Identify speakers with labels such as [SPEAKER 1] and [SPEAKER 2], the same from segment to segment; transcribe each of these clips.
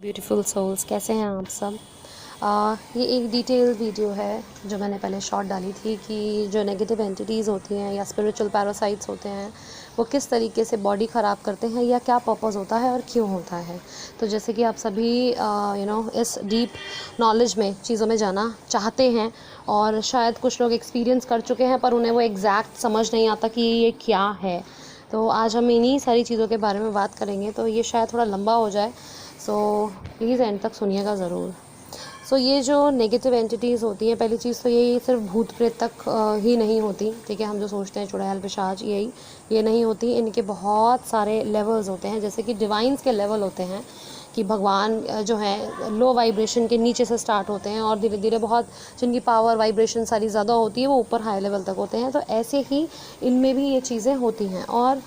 [SPEAKER 1] Beautiful souls, कैसे हैं आप सब। ये एक डिटेल वीडियो है जो मैंने पहले शॉर्ट डाली थी कि जो नेगेटिव एंटिटीज़ होती हैं या स्पिरिचुअल पैरासाइट्स होते हैं वो किस तरीके से बॉडी ख़राब करते हैं या क्या पर्पस होता है और क्यों होता है। तो जैसे कि आप सभी इस डीप नॉलेज में चीज़ों में जाना चाहते हैं और शायद कुछ लोग एक्सपीरियंस कर चुके हैं पर उन्हें वो एग्जैक्ट समझ नहीं आता कि ये क्या है। तो आज हम इन्हीं सारी चीज़ों के बारे में बात करेंगे, तो ये शायद थोड़ा लंबा हो जाए, सो प्लीज़ एंड तक सुनिएगा ज़रूर। ये जो नेगेटिव एंटिटीज़ होती हैं, पहली चीज़ तो यही सिर्फ भूत प्रेत तक ही नहीं होती, ठीक है। हम जो सोचते हैं चुड़ैल पिशाच ये नहीं होती, इनके बहुत सारे लेवल्स होते हैं। जैसे कि डिवाइंस के लेवल होते हैं कि भगवान जो हैं लो वाइब्रेशन के नीचे से स्टार्ट होते हैं और धीरे धीरे बहुत जिनकी पावर वाइब्रेशन सारी ज़्यादा होती है वो ऊपर हाई लेवल तक होते हैं। तो ऐसे ही इनमें भी ये चीज़ें होती हैं और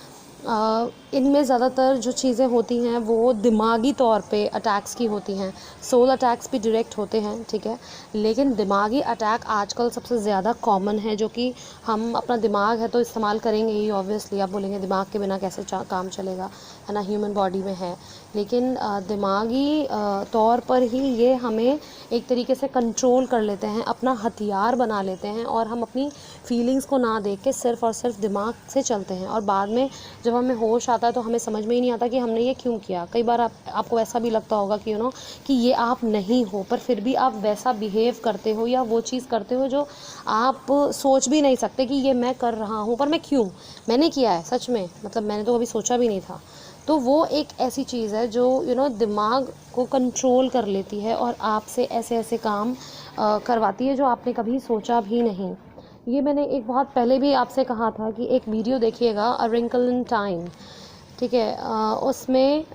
[SPEAKER 1] इनमें ज़्यादातर जो चीज़ें होती हैं वो दिमागी तौर पे अटैक्स की होती हैं। सोल अटैक्स भी डायरेक्ट होते हैं, ठीक है, लेकिन दिमागी अटैक आजकल सबसे ज़्यादा कॉमन है। जो कि हम अपना दिमाग है तो इस्तेमाल करेंगे ही, ऑब्वियसली। आप बोलेंगे दिमाग के बिना कैसे काम चलेगा, है ना, ह्यूमन बॉडी में है। लेकिन दिमागी तौर पर ही ये हमें एक तरीके से कंट्रोल कर लेते हैं, अपना हथियार बना लेते हैं और हम अपनी फीलिंग्स को ना देख के सिर्फ़ और सिर्फ दिमाग से चलते हैं। और बाद में जब हमें होश आता है तो हमें समझ में ही नहीं आता कि हमने ये क्यों किया। कई बार आपको ऐसा भी लगता होगा कि कि ये आप नहीं हो, पर फिर भी आप वैसा बिहेव करते हो या वो चीज़ करते हो जो आप सोच भी नहीं सकते कि ये मैं कर रहा हूँ, पर मैं क्यों, मैंने किया है सच में, मतलब मैंने तो कभी सोचा भी नहीं था। तो वो एक ऐसी चीज़ है जो दिमाग को कंट्रोल कर लेती है और आपसे ऐसे ऐसे काम करवाती है जो आपने कभी सोचा भी नहीं। ये मैंने एक बहुत पहले भी आपसे कहा था कि एक वीडियो देखिएगा, अ रिंकल इन टाइम, ठीक है। उसमें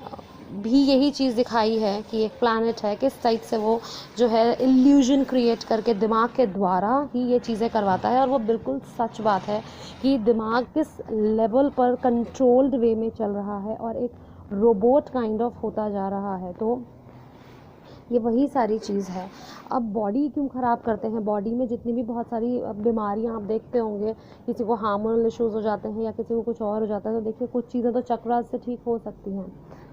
[SPEAKER 1] भी यही चीज़ दिखाई है कि एक प्लैनेट है, किस टाइप से वो जो है इल्यूजन क्रिएट करके दिमाग के द्वारा ही ये चीज़ें करवाता है। और वो बिल्कुल सच बात है कि दिमाग किस लेवल पर कंट्रोल्ड वे में चल रहा है और एक रोबोट काइंड ऑफ होता जा रहा है। तो ये वही सारी चीज़ है। अब बॉडी क्यों ख़राब करते हैं, बॉडी में जितनी भी बहुत सारी बीमारियां आप देखते होंगे, किसी को हार्मोनल इश्यूज़ हो जाते हैं या किसी को कुछ और हो जाता है, तो देखिए कुछ चीज़ें तो चक्रास से ठीक हो सकती हैं,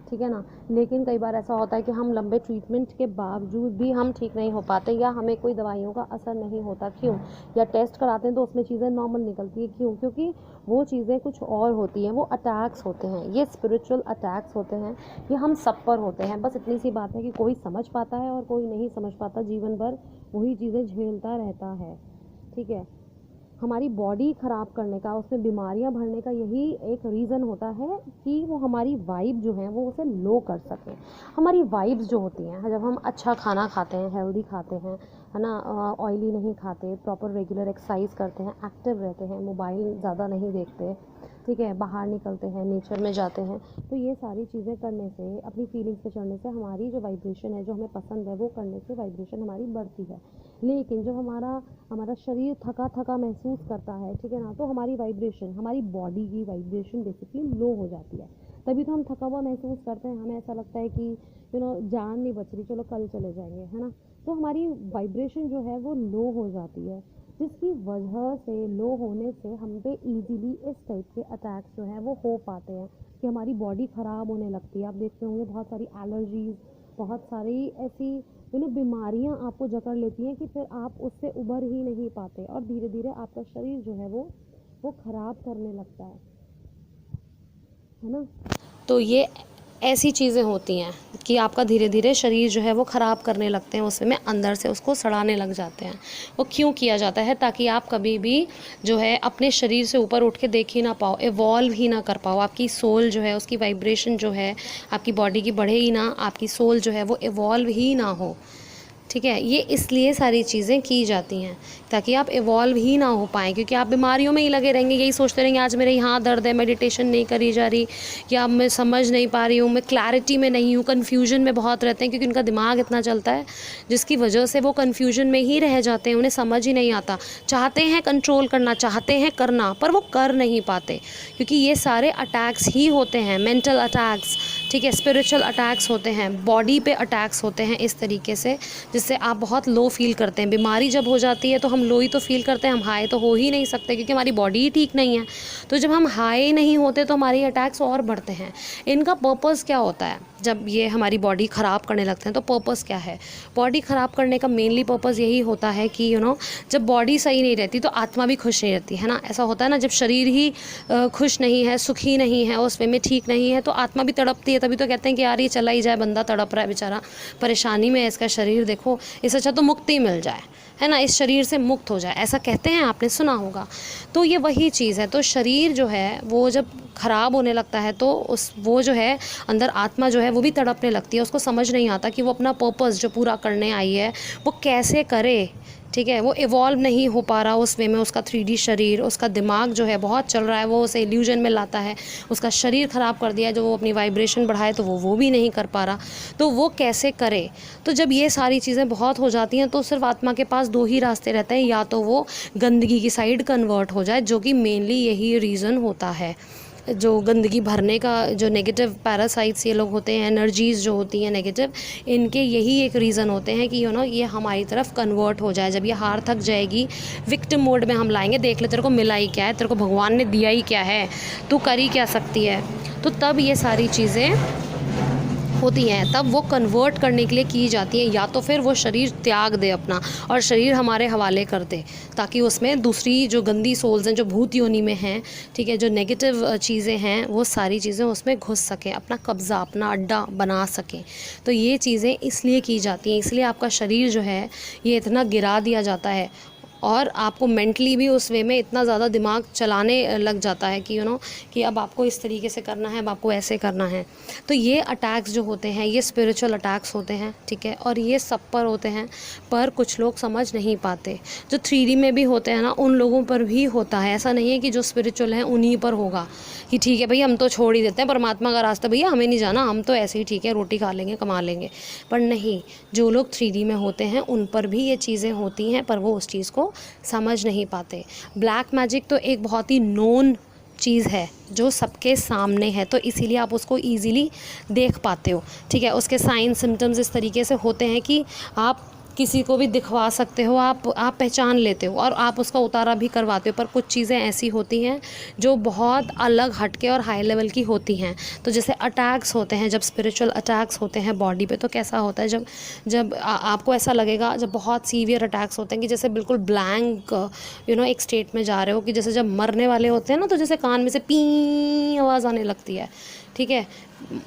[SPEAKER 1] ठीक है ना। लेकिन कई बार ऐसा होता है कि हम लंबे ट्रीटमेंट के बावजूद भी हम ठीक नहीं हो पाते या हमें कोई दवाइयों का असर नहीं होता, क्यों, या टेस्ट कराते हैं तो उसमें चीज़ें नॉर्मल निकलती है, क्यों, क्योंकि वो चीज़ें कुछ और होती हैं, वो अटैक्स होते हैं, ये स्पिरिचुअल अटैक्स होते हैं, ये हम सब पर होते हैं। बस इतनी सी बात है कि कोई समझ पाता है और कोई नहीं समझ पाता, जीवन भर वही चीज़ें झेलता रहता है, ठीक है। हमारी बॉडी ख़राब करने का, उसमें बीमारियां भरने का यही एक रीज़न होता है कि वो हमारी वाइब जो है वो उसे लो कर सके। हमारी वाइब्स जो होती हैं, जब हम अच्छा खाना खाते हैं, हेल्दी खाते हैं, है ना, ऑयली नहीं खाते, प्रॉपर रेगुलर एक्सरसाइज करते हैं, एक्टिव रहते हैं, मोबाइल ज़्यादा नहीं देखते, ठीक है, बाहर निकलते हैं, नेचर में जाते हैं, तो ये सारी चीज़ें करने से, अपनी फीलिंग्स पे चढ़ने से हमारी जो वाइब्रेशन है, जो हमें पसंद है वो करने से वाइब्रेशन हमारी बढ़ती है। लेकिन जब हमारा शरीर थका थका महसूस करता है, ठीक है ना, तो हमारी वाइब्रेशन, हमारी बॉडी की वाइब्रेशन बेसिकली लो हो जाती है। तभी तो हम थका हुआ महसूस करते हैं, हमें ऐसा लगता है कि जान नहीं बच रही, चलो कल चले जाएंगे, है ना। तो हमारी वाइब्रेशन जो है वो लो हो जाती है, जिसकी वजह से लो होने से हम पे ईजीली इस टाइप के अटैक्स जो हैं वो हो पाते हैं कि हमारी बॉडी ख़राब होने लगती है। आप देखते होंगे बहुत सारी एलर्जीज़, बहुत सारी ऐसी बीमारियां आपको जकड़ लेती हैं कि फिर आप उससे उबर ही नहीं पाते और धीरे धीरे आपका शरीर जो है वो ख़राब करने लगता है ना। तो ये ऐसी चीज़ें होती हैं कि आपका धीरे धीरे शरीर जो है वो ख़राब करने लगते हैं, उसमें अंदर से उसको सड़ाने लग जाते हैं। वो क्यों किया जाता है, ताकि आप कभी भी जो है अपने शरीर से ऊपर उठ के देख ही ना पाओ, इवॉल्व ही ना कर पाओ। आपकी सोल जो है, उसकी वाइब्रेशन जो है आपकी बॉडी की बढ़े ही ना, आपकी सोल जो है वो इवॉल्व ही ना हो, ठीक है। ये इसलिए सारी चीज़ें की जाती हैं ताकि आप इवॉल्व ही ना हो पाएँ, क्योंकि आप बीमारियों में ही लगे रहेंगे, यही सोचते रहेंगे आज मेरे यहाँ दर्द है, मेडिटेशन नहीं करी जा रही, या मैं समझ नहीं पा रही हूँ, मैं क्लैरिटी में नहीं हूँ, कन्फ्यूजन में बहुत रहते हैं, क्योंकि उनका दिमाग इतना चलता है जिसकी वजह से वो कन्फ्यूजन में ही रह जाते हैं, उन्हें समझ ही नहीं आता। चाहते हैं कंट्रोल करना, चाहते हैं करना, पर वो कर नहीं पाते, क्योंकि ये सारे अटैक्स ही होते हैं, मेंटल अटैक्स, ठीक है। स्पिरिचुअल अटैक्स होते हैं, बॉडी पे अटैक्स होते हैं इस तरीके से जिससे आप बहुत लो फील करते हैं। बीमारी जब हो जाती है तो हम लो ही तो फील करते हैं, हम हाई तो हो ही नहीं सकते क्योंकि हमारी बॉडी ही ठीक नहीं है। तो जब हम हाई नहीं होते तो हमारी अटैक्स और बढ़ते हैं। इनका पर्पस क्या होता है? जब ये हमारी बॉडी ख़राब करने लगते हैं तो पर्पस क्या है? बॉडी ख़राब करने का मेनली पर्पस यही होता है कि जब बॉडी सही नहीं रहती तो आत्मा भी खुश नहीं रहती है ना। ऐसा होता है ना, जब शरीर ही खुश नहीं है, सुखी नहीं है, उस वे में ठीक नहीं है तो आत्मा भी तड़पती है। तभी तो कहते हैं कि यार ये चला ही जाए, बंदा तड़प रहा है बेचारा, परेशानी में है इसका शरीर, देखो इससे अच्छा तो मुक्ति मिल जाए, है ना, इस शरीर से मुक्त हो जाए, ऐसा कहते हैं, आपने सुना होगा। तो ये वही चीज़ है। तो शरीर जो है वो जब ख़राब होने लगता है तो वो जो है अंदर आत्मा जो है वो भी तड़पने लगती है। उसको समझ नहीं आता कि वो अपना पर्पस जो पूरा करने आई है वो कैसे करे, ठीक है। वो इवॉल्व नहीं हो पा रहा उस वे में। उसका 3D शरीर, उसका दिमाग जो है बहुत चल रहा है, वो उसे इल्यूजन में लाता है। उसका शरीर ख़राब कर दिया है, जो वो अपनी वाइब्रेशन बढ़ाए तो वो भी नहीं कर पा रहा, तो वो कैसे करे? तो जब ये सारी चीज़ें बहुत हो जाती हैं तो सिर्फ आत्मा के पास दो ही रास्ते रहते हैं, या तो वो गंदगी की साइड कन्वर्ट हो जाए, जो कि मेनली यही रीज़न होता है। जो गंदगी भरने का, जो नेगेटिव पैरासाइट्स ये लोग होते हैं, एनर्जीज़ जो होती हैं नेगेटिव, इनके यही एक रीज़न होते हैं कि ये हमारी तरफ कन्वर्ट हो जाए। जब ये हार थक जाएगी, विक्टिम मोड में हम लाएंगे, देख ले तेरे को मिला ही क्या है, तेरे को भगवान ने दिया ही क्या है, तू कर ही क्या सकती है, तो तब ये सारी चीज़ें होती हैं। तब वो कन्वर्ट करने के लिए की जाती हैं, या तो फिर वो शरीर त्याग दे अपना और शरीर हमारे हवाले कर दे, ताकि उसमें दूसरी जो गंदी सोल्स हैं जो भूत योनि में हैं, ठीक है, जो नेगेटिव चीज़ें हैं वो सारी चीज़ें उसमें घुस सकें, अपना कब्ज़ा, अपना अड्डा बना सकें। तो ये चीज़ें इसलिए की जाती हैं, इसलिए आपका शरीर जो है ये इतना गिरा दिया जाता है और आपको मेंटली भी उस वे में इतना ज़्यादा दिमाग चलाने लग जाता है कि कि अब आपको इस तरीके से करना है, अब आपको ऐसे करना है। तो ये अटैक्स जो होते हैं ये स्पिरिचुअल अटैक्स होते हैं, ठीक है, और ये सब पर होते हैं, पर कुछ लोग समझ नहीं पाते। जो 3D में भी होते हैं ना, उन लोगों पर भी होता है। ऐसा नहीं है कि जो स्पिरिचुअल हैं उन्हीं पर होगा कि ठीक है भाई हम तो छोड़ ही देते हैं परमात्मा का रास्ता, भैया हमें नहीं जाना, हम तो ऐसे ही ठीक है रोटी खा लेंगे, कमा लेंगे। पर नहीं, जो लोग 3D में होते हैं उन पर भी ये चीज़ें होती हैं, पर वो उस चीज़ को समझ नहीं पाते। ब्लैक मैजिक तो एक बहुत ही नोन चीज़ है जो सबके सामने है, तो इसीलिए आप उसको ईज़िली देख पाते हो, ठीक है। उसके साइन सिम्टम्स इस तरीके से होते हैं कि आप किसी को भी दिखवा सकते हो, आप पहचान लेते हो और आप उसका उतारा भी करवाते हो। पर कुछ चीज़ें ऐसी होती हैं जो बहुत अलग हटके और हाई लेवल की होती हैं। तो जैसे अटैक्स होते हैं, जब स्पिरिचुअल अटैक्स होते हैं बॉडी पे, तो कैसा होता है, जब आपको ऐसा लगेगा, जब बहुत सीवियर अटैक्स होते हैं कि जैसे बिल्कुल ब्लैंक एक स्टेट में जा रहे हो, कि जैसे जब मरने वाले होते हैं ना तो जैसे कान में से पी आवाज़ आने लगती है, ठीक है।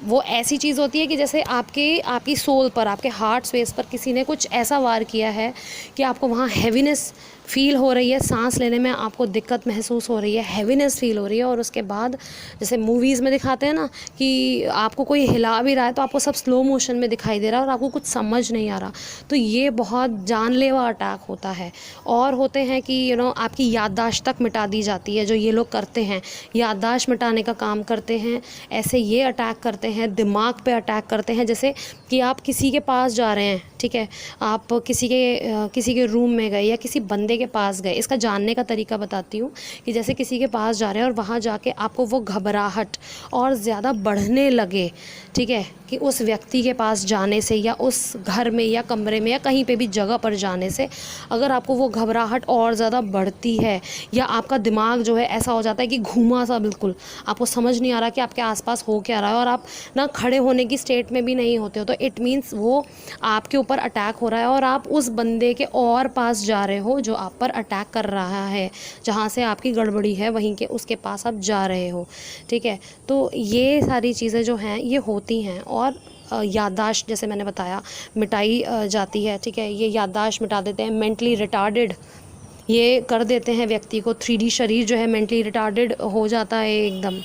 [SPEAKER 1] वो ऐसी चीज़ होती है कि जैसे आपकी सोल पर, आपके हार्ट स्पेस पर किसी ने कुछ ऐसा वार किया है कि आपको वहाँ हैवीनेस फील हो रही है, सांस लेने में आपको दिक्कत महसूस हो रही है, हैवीनेस फील हो रही है। और उसके बाद जैसे मूवीज़ में दिखाते हैं ना कि आपको कोई हिला भी रहा है तो आपको सब स्लो मोशन में दिखाई दे रहा है और आपको कुछ समझ नहीं आ रहा, तो ये बहुत जानलेवा अटैक होता है। और होते हैं कि आपकी याददाश्त तक मिटा दी जाती है, जो ये लोग करते हैं, याददाश्त मिटाने का काम करते हैं। ऐसे ये अटैक करते हैं, दिमाग पे अटैक करते हैं। जैसे कि आप किसी के पास जा रहे हैं, ठीक है, आप किसी के रूम में गए या किसी बंदे के पास गए। इसका जानने का तरीका बताती हूँ कि जैसे किसी के पास जा रहे हैं और वहाँ जाके आपको वो घबराहट और ज़्यादा बढ़ने लगे, ठीक है, कि उस व्यक्ति के पास जाने से या उस घर में या कमरे में या कहीं पे भी जगह पर जाने से अगर आपको वो घबराहट और ज़्यादा बढ़ती है, या आपका दिमाग जो है ऐसा हो जाता है कि घूमा सा, बिल्कुल आपको समझ नहीं आ रहा कि आपके आसपास हो क्या रहा है, और आप ना खड़े होने की स्टेट में भी नहीं होते हो, तो इट मीन्स वो आपके ऊपर अटैक हो रहा है और आप उस बंदे के और पास जा रहे हो जो आप पर अटैक कर रहा है, जहाँ से आपकी गड़बड़ी है वहीं के उसके पास आप जा रहे हो, ठीक है। तो ये सारी चीज़ें जो हैं ये होती हैं। और याददाश्त जैसे मैंने बताया मिटाई जाती है, ठीक है, ये याददाश्त मिटा देते हैं। मेंटली रिटार्डेड ये कर देते हैं व्यक्ति को, 3D शरीर जो है मेंटली रिटार्डेड हो जाता है एकदम।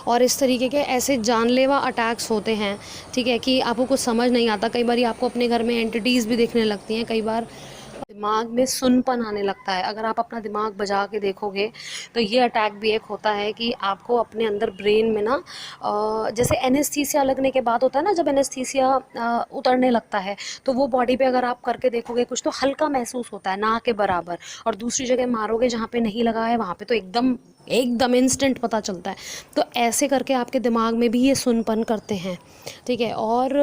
[SPEAKER 1] और इस तरीके के ऐसे जानलेवा अटैक्स होते हैं, ठीक है, कि आपको कुछ समझ नहीं आता। कई बार आपको अपने घर में एंटिटीज़ भी दिखने लगती हैं, कई बार दिमाग में सुनपन आने लगता है। अगर आप अपना दिमाग बजा के देखोगे तो ये अटैक भी एक होता है कि आपको अपने अंदर ब्रेन में ना जैसे एनेस्थीसिया लगने के बाद होता है ना, जब एनेस्थीसिया उतरने लगता है तो वो बॉडी पे अगर आप करके देखोगे कुछ तो हल्का महसूस होता है, ना के बराबर। और दूसरी जगह मारोगे जहाँ पे नहीं लगा है वहाँ पे तो एकदम एकदम इंस्टेंट पता चलता है। तो ऐसे करके आपके दिमाग में भी ये सुनपन करते हैं, ठीक है। और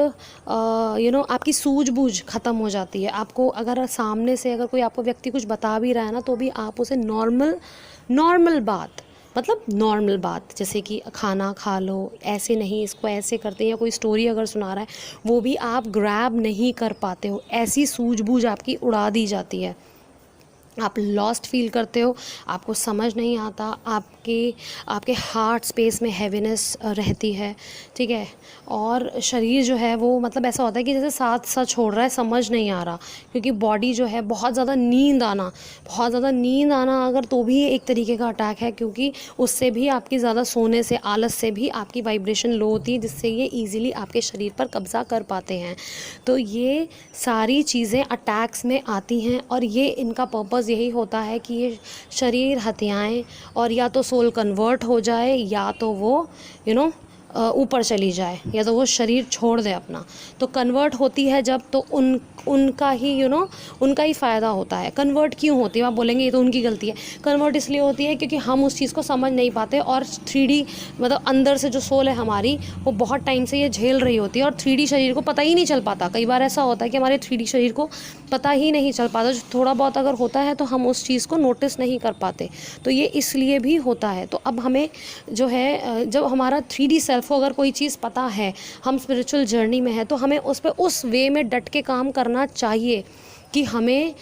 [SPEAKER 1] आपकी सूझबूझ ख़त्म हो जाती है। आपको अगर सामने से अगर कोई आपको व्यक्ति कुछ बता भी रहा है ना, तो भी आप उसे नॉर्मल बात, मतलब नॉर्मल बात, जैसे कि खाना खा लो, ऐसे नहीं इसको ऐसे करते हैं, या कोई स्टोरी अगर सुना रहा है वो भी आप ग्रैब नहीं कर पाते हो। ऐसी सूझबूझ आपकी उड़ा दी जाती है, आप लॉस्ट फील करते हो, आपको समझ नहीं आता, आपके हार्ट स्पेस में हैवीनेस रहती है, ठीक है। और शरीर जो है वो मतलब ऐसा होता है कि जैसे साथ साथ छोड़ रहा है, समझ नहीं आ रहा, क्योंकि बॉडी जो है बहुत ज़्यादा नींद आना अगर तो भी एक तरीके का अटैक है, क्योंकि उससे भी आपकी ज़्यादा सोने से, आलस से भी आपकी वाइब्रेशन लो होती है, जिससे ये ईज़िली आपके शरीर पर कब्ज़ा कर पाते हैं। तो ये सारी चीज़ें अटैक्स में आती हैं, और ये इनका पर्पज़ यही होता है कि ये शरीर हथियाएं और या तो सोल कन्वर्ट हो जाए, या तो वो ऊपर चली जाए, या तो वो शरीर छोड़ दे अपना। तो कन्वर्ट होती है जब, तो उनका ही उनका ही फ़ायदा होता है। कन्वर्ट क्यों होती है आप बोलेंगे, ये तो उनकी गलती है। कन्वर्ट इसलिए होती है क्योंकि हम उस चीज़ को समझ नहीं पाते, और 3D मतलब अंदर से जो सोल है हमारी, वो बहुत टाइम से ये झेल रही होती है, और 3D शरीर को पता ही नहीं चल पाता। कई बार ऐसा होता है कि हमारे 3D शरीर को पता ही नहीं चल पाता, जो थोड़ा बहुत अगर होता है तो हम उस चीज़ को नोटिस नहीं कर पाते। तो ये इसलिए भी होता है। तो अब हमें जो है, जब हमारा 3D सेल्फ को अगर कोई चीज़ पता है, हम स्पिरिचुअल जर्नी में है, तो हमें उस पर उस वे में डट के काम करना चाहिए कि हमें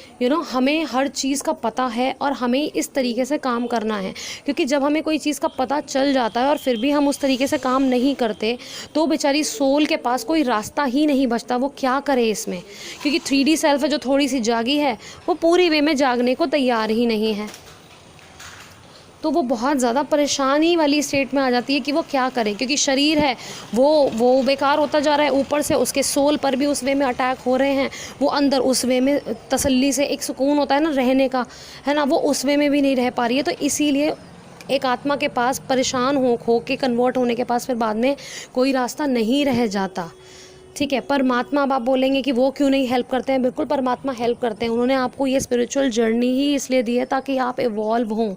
[SPEAKER 1] हमें हर चीज़ का पता है और हमें इस तरीके से काम करना है। क्योंकि जब हमें कोई चीज़ का पता चल जाता है और फिर भी हम उस तरीके से काम नहीं करते, तो बेचारी सोल के पास कोई रास्ता ही नहीं बचता, वो क्या करे इसमें। क्योंकि 3D सेल्फ है जो थोड़ी सी जागी है, वो पूरी वे में जागने को तैयार ही नहीं है। तो वो बहुत ज़्यादा परेशानी वाली स्टेट में आ जाती है कि वो क्या करे, क्योंकि शरीर है वो बेकार होता जा रहा है, ऊपर से उसके सोल पर भी उस वे में अटैक हो रहे हैं। वो अंदर उस वे में तसल्ली से एक सुकून होता है ना रहने का, है ना, वो उस वे में भी नहीं रह पा रही है। तो इसीलिए एक आत्मा के पास परेशान हो के कन्वर्ट होने के पास फिर बाद में कोई रास्ता नहीं रह जाता, ठीक है। परमात्मा, अब आप बोलेंगे कि वो क्यों नहीं हेल्प करते हैं, बिल्कुल परमात्मा हेल्प करते हैं। उन्होंने आपको ये स्पिरिचुअल जर्नी ही इसलिए दी है ताकि आप इवॉल्व हों,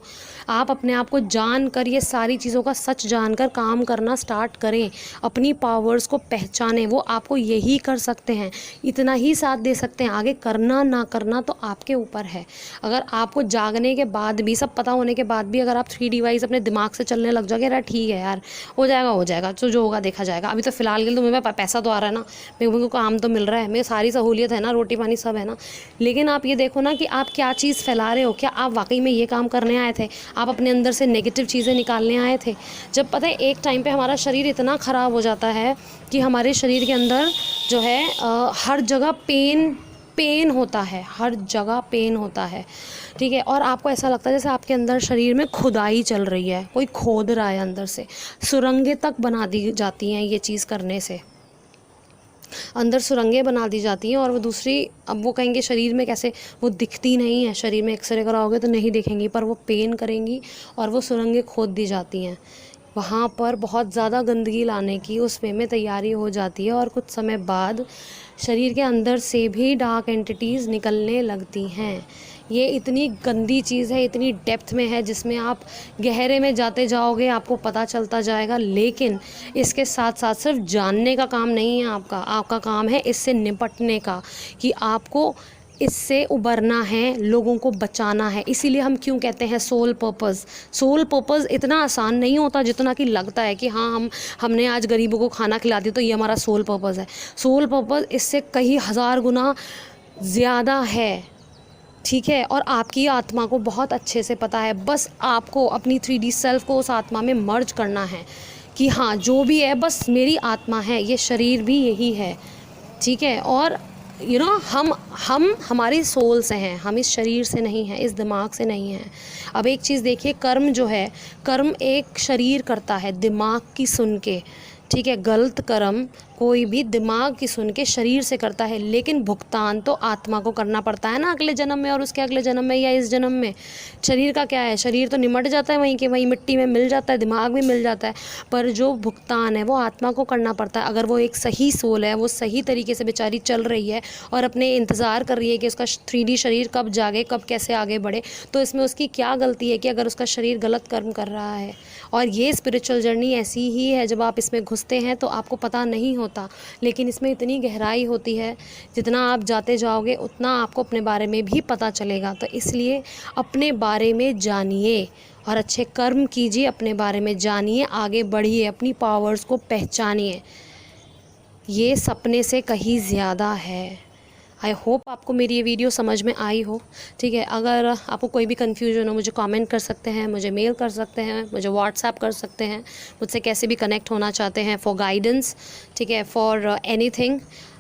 [SPEAKER 1] आप अपने आप को जानकर, ये सारी चीज़ों का सच जानकर काम करना स्टार्ट करें, अपनी पावर्स को पहचानें। वो आपको यही कर सकते हैं, इतना ही साथ दे सकते हैं। आगे करना ना करना तो आपके ऊपर है। अगर आपको जागने के बाद भी, सब पता होने के बाद भी, अगर आप 3D वाइज अपने दिमाग से चलने लग जाओगे, अरे ठीक है यार, हो जाएगा, तो जो होगा देखा जाएगा, अभी तो फ़िलहाल के लिए तो मेरे पास पैसा तो आ रहा है ना, मेरे को काम तो मिल रहा है, मेरी सारी सहूलियत है ना, रोटी पानी सब है ना। लेकिन आप ये देखो ना कि आप क्या चीज़ फैला रहे हो। क्या आप वाकई में ये काम करने आए थे? आप अपने अंदर से नेगेटिव चीज़ें निकालने आए थे? जब पता है एक टाइम पे हमारा शरीर इतना ख़राब हो जाता है कि हमारे शरीर के अंदर जो है हर जगह पेन होता है, हर जगह पेन होता है, ठीक है। और आपको ऐसा लगता है जैसे आपके अंदर शरीर में खुदाई चल रही है, कोई खोद रहा है अंदर से। सुरंगें तक बना दी जाती हैं ये चीज़ करने से, अंदर सुरंगें बना दी जाती हैं। और वो दूसरी, अब वो कहेंगे शरीर में कैसे, वो दिखती नहीं है, शरीर में एक्सरे कराओगे तो नहीं दिखेंगी, पर वो पेन करेंगी और वो सुरंगें खोद दी जाती हैं। वहाँ पर बहुत ज़्यादा गंदगी लाने की उस वे में तैयारी हो जाती है, और कुछ समय बाद शरीर के अंदर से भी डार्क एंटिटीज़ निकलने लगती हैं। ये इतनी गंदी चीज़ है, इतनी डेप्थ में है, जिसमें आप गहरे में जाते जाओगे आपको पता चलता जाएगा। लेकिन इसके साथ साथ सिर्फ जानने का काम नहीं है आपका काम है इससे निपटने का, कि आपको इससे उबरना है, लोगों को बचाना है। इसीलिए हम क्यों कहते हैं सोल पर्पस इतना आसान नहीं होता जितना कि लगता है कि हाँ हमने आज गरीबों को खाना खिला दिया तो ये हमारा सोल पर्पस है। सोल पर्पस इससे कई हज़ार गुना ज़्यादा है, ठीक है। और आपकी आत्मा को बहुत अच्छे से पता है, बस आपको अपनी 3D सेल्फ को उस आत्मा में मर्ज करना है कि हाँ जो भी है बस मेरी आत्मा है, ये शरीर भी यही है, ठीक है। और हम हमारी सोल से हैं, हम इस शरीर से नहीं हैं, इस दिमाग से नहीं हैं। अब एक चीज़ देखिए, कर्म जो है, कर्म एक शरीर करता है दिमाग की सुन के, ठीक है, गलत कर्म कोई भी दिमाग की सुन के शरीर से करता है, लेकिन भुगतान तो आत्मा को करना पड़ता है ना, अगले जन्म में और उसके अगले जन्म में या इस जन्म में। शरीर का क्या है, शरीर तो निमट जाता है वहीं के वहीं, मिट्टी में मिल जाता है, दिमाग भी मिल जाता है, पर जो भुगतान है वो आत्मा को करना पड़ता है। अगर वो एक सही सोल है, वो सही तरीके से बेचारी चल रही है और अपने इंतज़ार कर रही है कि उसका 3D शरीर कब जागे, कब कैसे आगे बढ़े, तो इसमें उसकी क्या गलती है कि अगर उसका शरीर गलत कर्म कर रहा है। और ये स्पिरिचुअल जर्नी ऐसी ही है, जब आप इसमें घुसते हैं तो आपको पता नहीं होता, लेकिन इसमें इतनी गहराई होती है, जितना आप जाते जाओगे उतना आपको अपने बारे में भी पता चलेगा। तो इसलिए अपने बारे में जानिए और अच्छे कर्म कीजिए, अपने बारे में जानिए, आगे बढ़िए, अपनी पावर्स को पहचानिए। ये सपने से कहीं ज़्यादा है। आई होप आपको मेरी ये वीडियो समझ में आई हो। ठीक है, अगर आपको कोई भी कन्फ्यूजन हो, मुझे कमेंट कर सकते हैं, मुझे मेल कर सकते हैं, मुझे व्हाट्सएप कर सकते हैं, मुझसे कैसे भी कनेक्ट होना चाहते हैं फॉर गाइडेंस, ठीक है, फॉर एनीथिंग।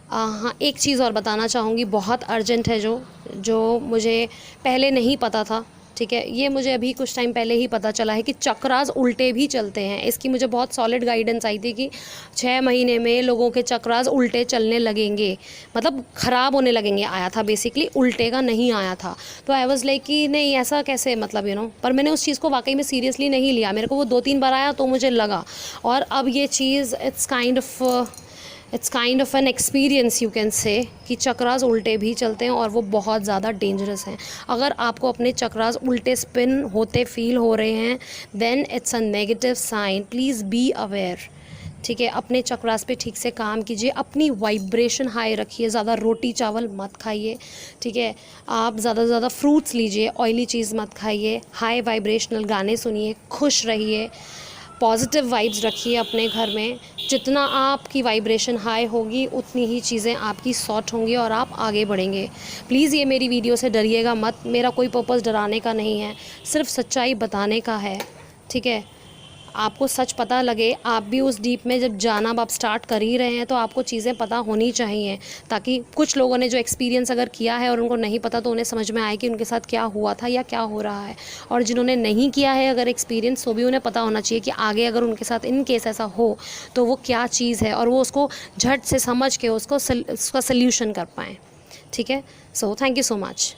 [SPEAKER 1] हाँ, एक चीज़ और बताना चाहूँगी, बहुत अर्जेंट है, जो मुझे पहले नहीं पता था। ठीक है, ये मुझे अभी कुछ टाइम पहले ही पता चला है कि चक्रास उल्टे भी चलते हैं। इसकी मुझे बहुत सॉलिड गाइडेंस आई थी कि 6 महीने में लोगों के चक्रास उल्टे चलने लगेंगे, मतलब ख़राब होने लगेंगे, आया था बेसिकली, उल्टे का नहीं आया था। तो आई वाज लाइक कि नहीं, ऐसा कैसे, मतलब पर मैंने उस चीज़ को वाकई में सीरियसली नहीं लिया। मेरे को वो 2-3 बार आया तो मुझे लगा, और अब ये चीज़ it's kind of an experience, you can say, कि चक्रास उल्टे भी चलते हैं और वो बहुत ज़्यादा डेंजरस हैं। अगर आपको अपने चक्रास उल्टे स्पिन होते फील हो रहे हैं, then it's a negative sign, please be aware. ठीक है, अपने चक्रास पे ठीक से काम कीजिए, अपनी वाइब्रेशन हाई रखिए, ज़्यादा रोटी चावल मत खाइए। ठीक है, आप ज़्यादा से ज़्यादा फ्रूट्स लीजिए, ऑयली चीज़ मत खाइए, हाई वाइब्रेशनल गाने सुनिए, खुश रहिए, पॉजिटिव वाइब्स रखिए अपने घर में। जितना आपकी वाइब्रेशन हाई होगी उतनी ही चीज़ें आपकी सॉर्ट होंगी और आप आगे बढ़ेंगे। प्लीज़ ये मेरी वीडियो से डरिएगा मत, मेरा कोई पर्पस डराने का नहीं है, सिर्फ सच्चाई बताने का है। ठीक है, आपको सच पता लगे, आप भी उस डीप में जब जाना आप स्टार्ट कर ही रहे हैं तो आपको चीज़ें पता होनी चाहिए, ताकि कुछ लोगों ने जो एक्सपीरियंस अगर किया है और उनको नहीं पता तो उन्हें समझ में आए कि उनके साथ क्या हुआ था या क्या हो रहा है। और जिन्होंने नहीं किया है अगर एक्सपीरियंस, तो भी उन्हें पता होना चाहिए कि आगे अगर उनके साथ इन केस ऐसा हो तो वो क्या चीज़ है, और वो उसको झट से समझ के उसका सल्यूशन कर पाएँ। ठीक है, so thank you so much.